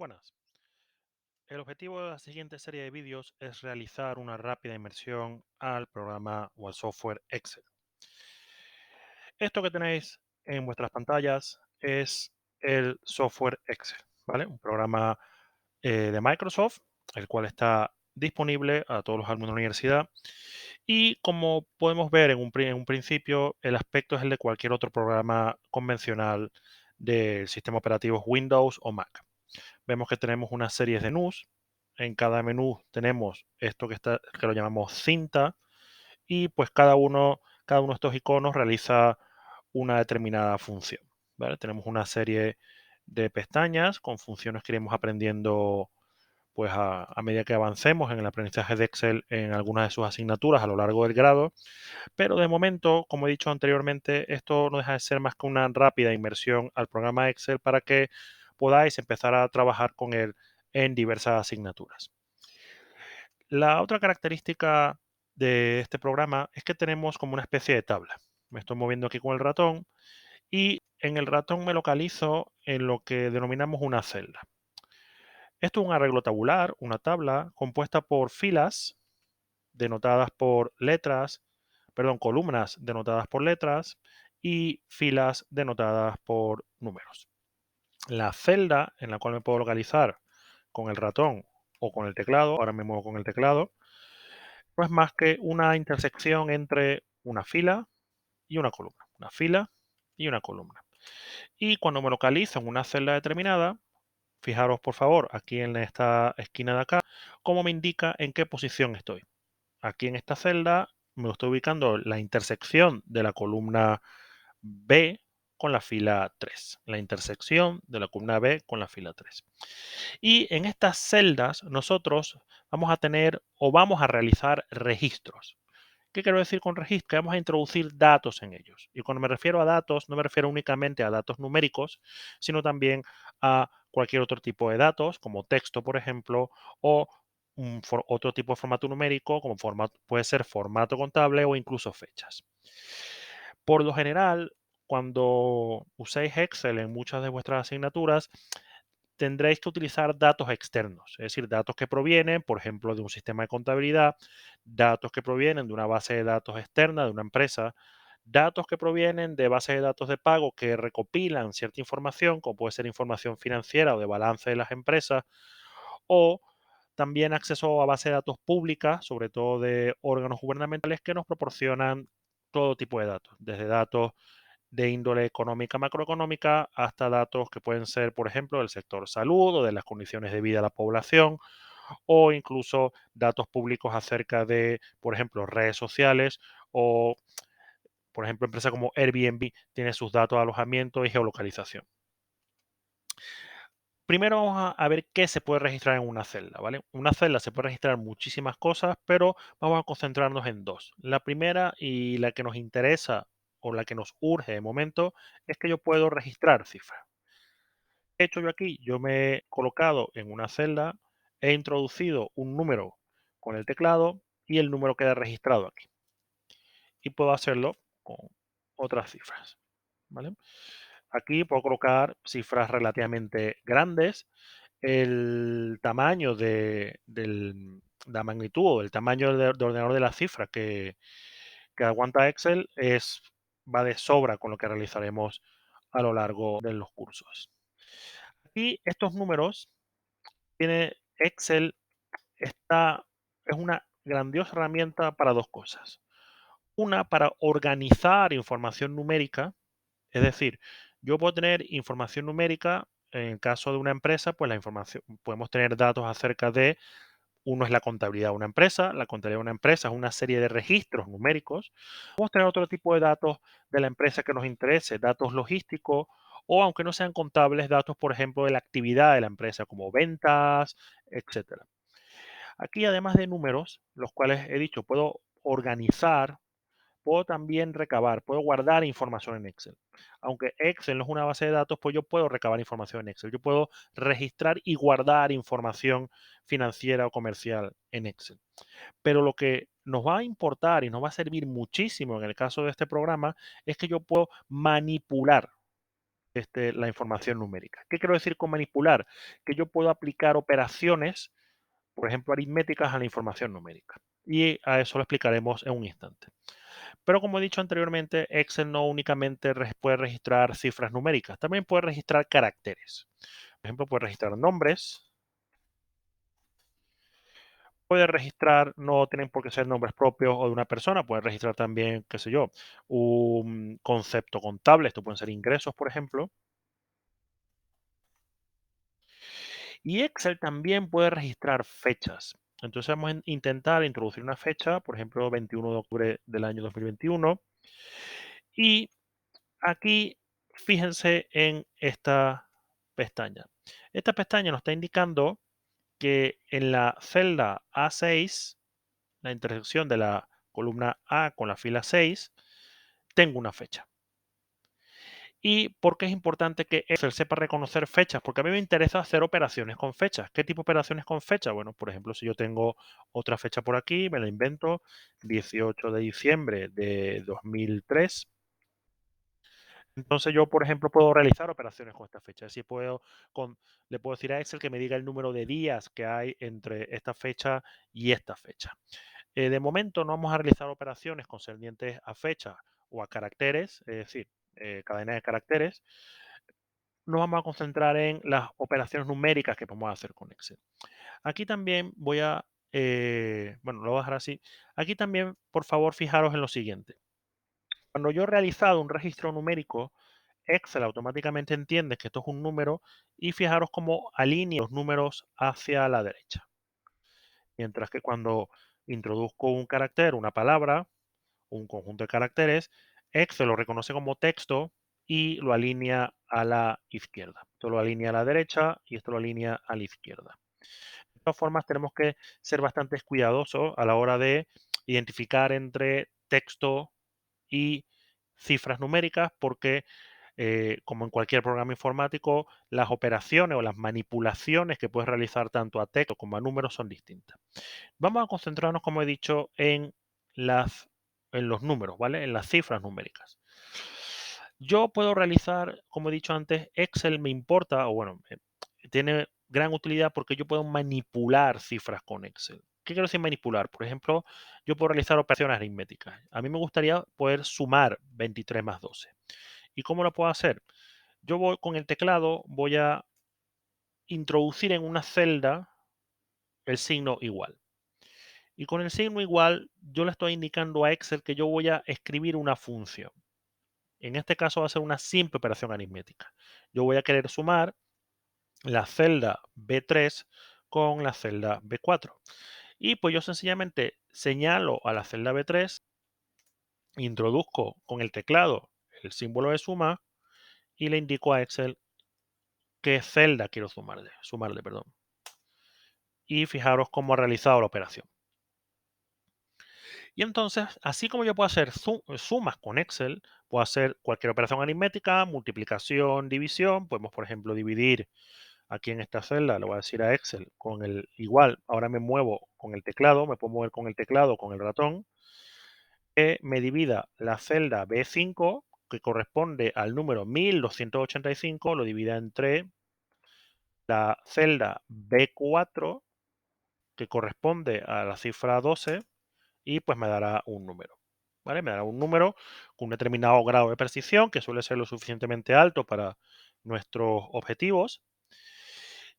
Buenas. El objetivo de la siguiente serie de vídeos es realizar una rápida inmersión al programa o al software Excel. Esto que tenéis en vuestras pantallas es el software Excel, ¿vale? Un programa de Microsoft, el cual está disponible a todos los alumnos de la universidad. Y como podemos ver en un principio, el aspecto es el de cualquier otro programa convencional del sistema operativo Windows o Mac. Vemos que tenemos una serie de menús. En cada menú tenemos esto que lo llamamos cinta, y pues cada uno de estos iconos realiza una determinada función, ¿vale? Tenemos una serie de pestañas con funciones que iremos aprendiendo pues a medida que avancemos en el aprendizaje de Excel en algunas de sus asignaturas a lo largo del grado. Pero de momento, como he dicho anteriormente, esto no deja de ser más que una rápida inmersión al programa Excel para que podáis empezar a trabajar con él en diversas asignaturas. La otra característica de este programa es que tenemos como una especie de tabla. Me estoy moviendo aquí con el ratón y en el ratón me localizo en lo que denominamos una celda. Esto es un arreglo tabular, una tabla compuesta por filas denotadas por letras, perdón, columnas denotadas por letras y filas denotadas por números. La celda en la cual me puedo localizar con el ratón o con el teclado, ahora me muevo con el teclado, no es más que una intersección entre una fila y una columna, una fila y una columna. Y cuando me localizo en una celda determinada, fijaros por favor aquí en esta esquina de acá, cómo me indica en qué posición estoy. Aquí en esta celda me estoy ubicando la intersección de la columna B con la fila 3. La intersección de la columna B con la fila 3. Y en estas celdas nosotros vamos a tener o vamos a realizar registros. ¿Qué quiero decir con registro? Que vamos a introducir datos en ellos. Y cuando me refiero a datos, no me refiero únicamente a datos numéricos, sino también a cualquier otro tipo de datos, como texto, por ejemplo, o otro tipo de formato numérico, como puede ser formato contable o incluso fechas. Por lo general, cuando uséis Excel en muchas de vuestras asignaturas, tendréis que utilizar datos externos, es decir, datos que provienen, por ejemplo, de un sistema de contabilidad, datos que provienen de una base de datos externa de una empresa, datos que provienen de bases de datos de pago que recopilan cierta información, como puede ser información financiera o de balance de las empresas, o también acceso a bases de datos públicas, sobre todo de órganos gubernamentales que nos proporcionan todo tipo de datos, desde datos de índole económica, macroeconómica, hasta datos que pueden ser, por ejemplo, del sector salud o de las condiciones de vida de la población, o incluso datos públicos acerca de, por ejemplo, redes sociales o, por ejemplo, empresas como Airbnb tiene sus datos de alojamiento y geolocalización. Primero vamos a ver qué se puede registrar en una celda, ¿vale? En una celda se puede registrar muchísimas cosas, pero vamos a concentrarnos en dos. La primera y la que nos interesa o la que nos urge de momento es que yo puedo registrar cifras. ¿Qué he hecho yo aquí? Yo me he colocado en una celda, he introducido un número con el teclado y el número queda registrado aquí. Y puedo hacerlo con otras cifras, ¿vale? Aquí puedo colocar cifras relativamente grandes. El tamaño la magnitud o el tamaño de ordenador de la cifra que aguanta Excel va de sobra con lo que realizaremos a lo largo de los cursos. Aquí estos números tiene Excel, es una grandiosa herramienta para dos cosas. Una, para organizar información numérica, es decir, yo puedo tener información numérica, en el caso de una empresa, pues la información, podemos tener datos acerca de, uno es la contabilidad de una empresa, la contabilidad de una empresa es una serie de registros numéricos. Podemos tener otro tipo de datos de la empresa que nos interese, datos logísticos, o aunque no sean contables, datos, por ejemplo, de la actividad de la empresa, como ventas, etcétera. Aquí, además de números, los cuales he dicho, puedo organizar, puedo también recabar, puedo guardar información en Excel. Aunque Excel no es una base de datos, pues yo puedo recabar información en Excel. Yo puedo registrar y guardar información financiera o comercial en Excel. Pero lo que nos va a importar y nos va a servir muchísimo en el caso de este programa es que yo puedo manipular. la información numérica. ¿Qué quiero decir con manipular? Que yo puedo aplicar operaciones, por ejemplo, aritméticas a la información numérica. Y a eso lo explicaremos en un instante. Pero como he dicho anteriormente, Excel no únicamente puede registrar cifras numéricas, también puede registrar caracteres. Por ejemplo, puede registrar nombres, puede registrar, no tienen por qué ser nombres propios o de una persona, puede registrar también, qué sé yo, un concepto contable, esto pueden ser ingresos, por ejemplo. Y Excel también puede registrar fechas. Entonces vamos a intentar introducir una fecha, por ejemplo, 21 de octubre del año 2021. Y aquí fíjense en esta pestaña. Esta pestaña nos está indicando que en la celda A6, la intersección de la columna A con la fila 6, tengo una fecha. ¿Y por qué es importante que Excel sepa reconocer fechas? Porque a mí me interesa hacer operaciones con fechas. ¿Qué tipo de operaciones con fechas? Bueno, por ejemplo, si yo tengo otra fecha por aquí, me la invento, 18 de diciembre de 2003. Entonces yo, por ejemplo, puedo realizar operaciones con esta fecha. Es decir, le puedo decir a Excel que me diga el número de días que hay entre esta fecha y esta fecha. De momento no vamos a realizar operaciones concernientes a fechas o a caracteres, es decir, cadenas de caracteres. Nos vamos a concentrar en las operaciones numéricas que podemos hacer con Excel. Aquí también bueno, lo voy a dejar así. Aquí también, por favor, fijaros en lo siguiente. Cuando yo he realizado un registro numérico, Excel automáticamente entiende que esto es un número y fijaros cómo alinea los números hacia la derecha. Mientras que cuando introduzco un carácter, una palabra, un conjunto de caracteres, Excel lo reconoce como texto y lo alinea a la izquierda. Esto lo alinea a la derecha y esto lo alinea a la izquierda. De todas formas, tenemos que ser bastante cuidadosos a la hora de identificar entre texto y cifras numéricas porque, como en cualquier programa informático, las operaciones o las manipulaciones que puedes realizar tanto a texto como a números son distintas. Vamos a concentrarnos, como he dicho, las, en los números, ¿vale? En las cifras numéricas. Yo puedo realizar, como he dicho antes, Excel me importa, o bueno, tiene gran utilidad porque yo puedo manipular cifras con Excel. ¿Qué quiero decir manipular? Por ejemplo, yo puedo realizar operaciones aritméticas. A mí me gustaría poder sumar 23 más 12. ¿Y cómo lo puedo hacer? Yo voy con el teclado, voy a introducir en una celda el signo igual. Y con el signo igual, yo le estoy indicando a Excel que yo voy a escribir una función. En este caso va a ser una simple operación aritmética. Yo voy a querer sumar la celda B3 con la celda B4. Y pues yo sencillamente señalo a la celda B3, introduzco con el teclado el símbolo de suma y le indico a Excel qué celda quiero sumarle, perdón. Y fijaros cómo ha realizado la operación. Y entonces, así como yo puedo hacer sumas con Excel, puedo hacer cualquier operación aritmética, multiplicación, división. Podemos, por ejemplo, dividir aquí en esta celda, le voy a decir a Excel, con el igual, ahora me muevo con el teclado, me puedo mover con el teclado, con el ratón, que me divida la celda B5, que corresponde al número 1285, lo divida entre la celda B4, que corresponde a la cifra 12, y pues me dará un número. ¿Vale? Me dará un número con un determinado grado de precisión que suele ser lo suficientemente alto para nuestros objetivos.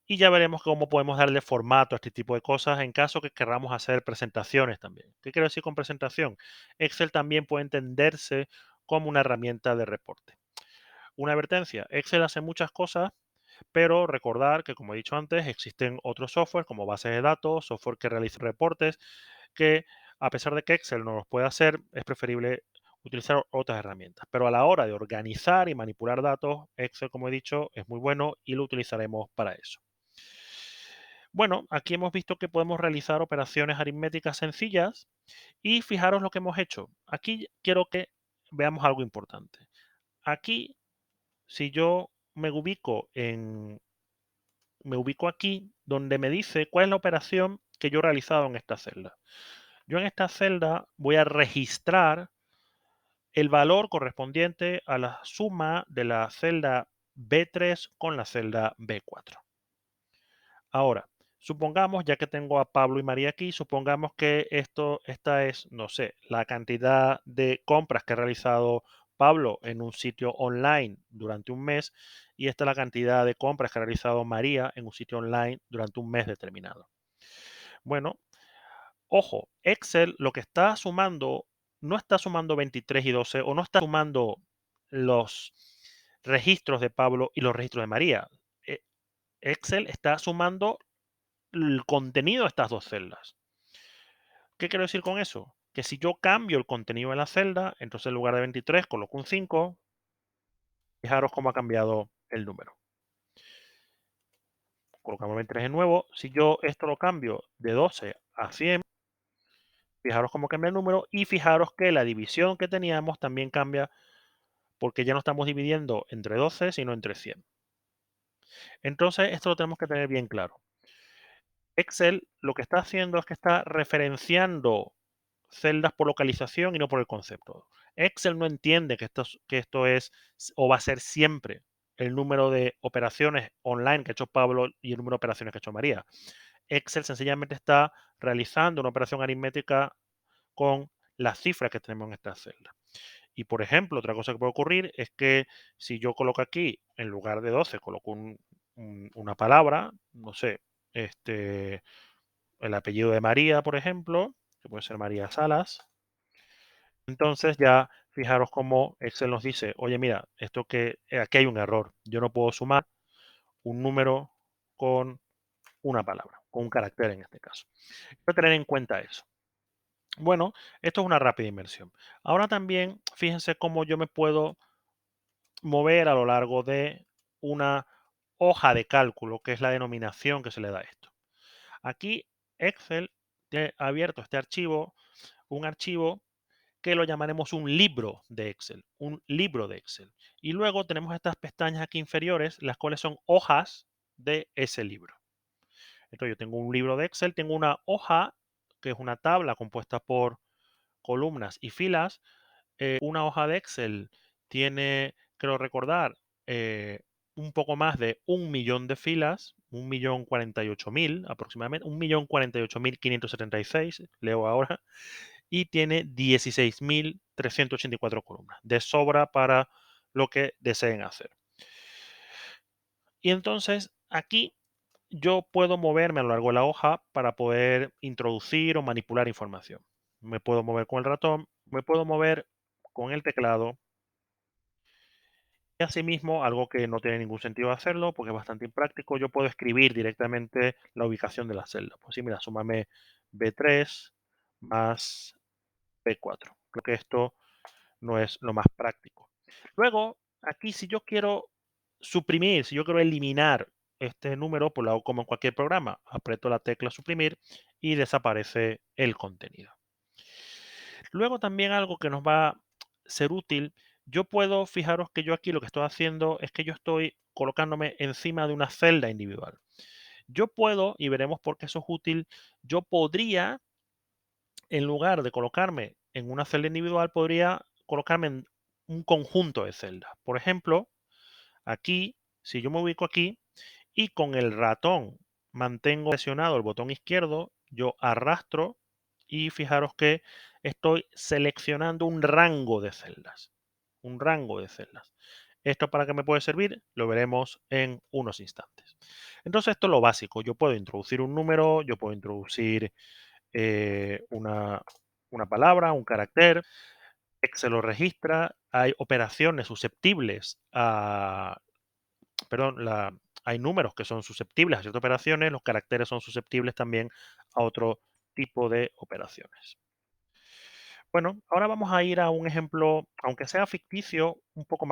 Y ya veremos cómo podemos darle formato a este tipo de cosas en caso que queramos hacer presentaciones también. ¿Qué quiero decir con presentación? Excel también puede entenderse como una herramienta de reporte. Una advertencia, Excel hace muchas cosas, pero recordar que, como he dicho antes, existen otros software como bases de datos, software que realiza reportes, que a pesar de que Excel no los puede hacer, es preferible utilizar otras herramientas. Pero a la hora de organizar y manipular datos, Excel, como he dicho, es muy bueno y lo utilizaremos para eso. Bueno, aquí hemos visto que podemos realizar operaciones aritméticas sencillas y fijaros lo que hemos hecho. Aquí quiero que veamos algo importante. Aquí, si yo me ubico aquí donde me dice cuál es la operación que yo he realizado en esta celda. Yo en esta celda voy a registrar el valor correspondiente a la suma de la celda B3 con la celda B4. Ahora, supongamos, ya que tengo a Pablo y María aquí, supongamos que esta es, no sé, la cantidad de compras que ha realizado Pablo en un sitio online durante un mes y esta es la cantidad de compras que ha realizado María en un sitio online durante un mes determinado. Bueno, ojo, Excel lo que está sumando, no está sumando 23 y 12 o no está sumando los registros de Pablo y los registros de María. Eh, Excel está sumando el contenido de estas dos celdas. ¿Qué quiero decir con eso? Que si yo cambio el contenido de la celda, entonces en lugar de 23 coloco un 5, fijaros cómo ha cambiado el número. Colocamos 23 de nuevo. Si yo esto lo cambio de 12 a 100, fijaros cómo cambia el número y fijaros que la división que teníamos también cambia porque ya no estamos dividiendo entre 12, sino entre 100. Entonces, esto lo tenemos que tener bien claro. Excel lo que está haciendo es que está referenciando celdas por localización y no por el concepto. Excel no entiende que esto es o va a ser siempre el número de operaciones online que ha hecho Pablo y el número de operaciones que ha hecho María. Excel sencillamente está realizando una operación aritmética con las cifras que tenemos en esta celda. Y por ejemplo, otra cosa que puede ocurrir es que si yo coloco aquí, en lugar de 12, coloco una palabra, no sé, el apellido de María, por ejemplo, que puede ser María Salas. Entonces ya fijaros cómo Excel nos dice, oye, mira, esto que aquí hay un error. Yo no puedo sumar un número con una palabra, con un carácter en este caso. Hay que tener en cuenta eso. Bueno, esto es una rápida inmersión. Ahora también fíjense cómo yo me puedo mover a lo largo de una hoja de cálculo, que es la denominación que se le da a esto. Aquí Excel tiene abierto este archivo, un archivo que lo llamaremos un libro de Excel, un libro de Excel. Y luego tenemos estas pestañas aquí inferiores, las cuales son hojas de ese libro. Entonces yo tengo un libro de Excel, tengo una hoja, que es una tabla compuesta por columnas y filas. Una hoja de Excel tiene, creo recordar, eh, un poco más de 1 millón de filas, 1.048.000 aproximadamente, 1.048.576, leo ahora, y tiene 16.384 columnas, de sobra para lo que deseen hacer. Y entonces aquí yo puedo moverme a lo largo de la hoja para poder introducir o manipular información. Me puedo mover con el ratón, me puedo mover con el teclado y asimismo, algo que no tiene ningún sentido hacerlo porque es bastante impráctico, yo puedo escribir directamente la ubicación de la celda. Pues sí, mira, súmame B3 más B4. Creo que esto no es lo más práctico. Luego, aquí si yo quiero suprimir, si yo quiero eliminar este número, pues lo hago como en cualquier programa. Aprieto la tecla suprimir y desaparece el contenido. Luego también algo que nos va a ser útil, yo puedo, fijaros que yo aquí lo que estoy haciendo es que yo estoy colocándome encima de una celda individual. Yo puedo, y veremos por qué eso es útil, yo podría, en lugar de colocarme en una celda individual, podría colocarme en un conjunto de celdas. Por ejemplo, aquí, si yo me ubico aquí y con el ratón mantengo presionado el botón izquierdo, yo arrastro y fijaros que estoy seleccionando un rango de celdas. Un rango de celdas. ¿Esto para qué me puede servir? Lo veremos en unos instantes. Entonces, esto es lo básico. Yo puedo introducir un número, yo puedo introducir una palabra, un carácter. Excel lo registra. Hay operaciones susceptibles a, perdón, hay números que son susceptibles a ciertas operaciones, los caracteres son susceptibles también a otro tipo de operaciones. Bueno, ahora vamos a ir a un ejemplo, aunque sea ficticio, un poco más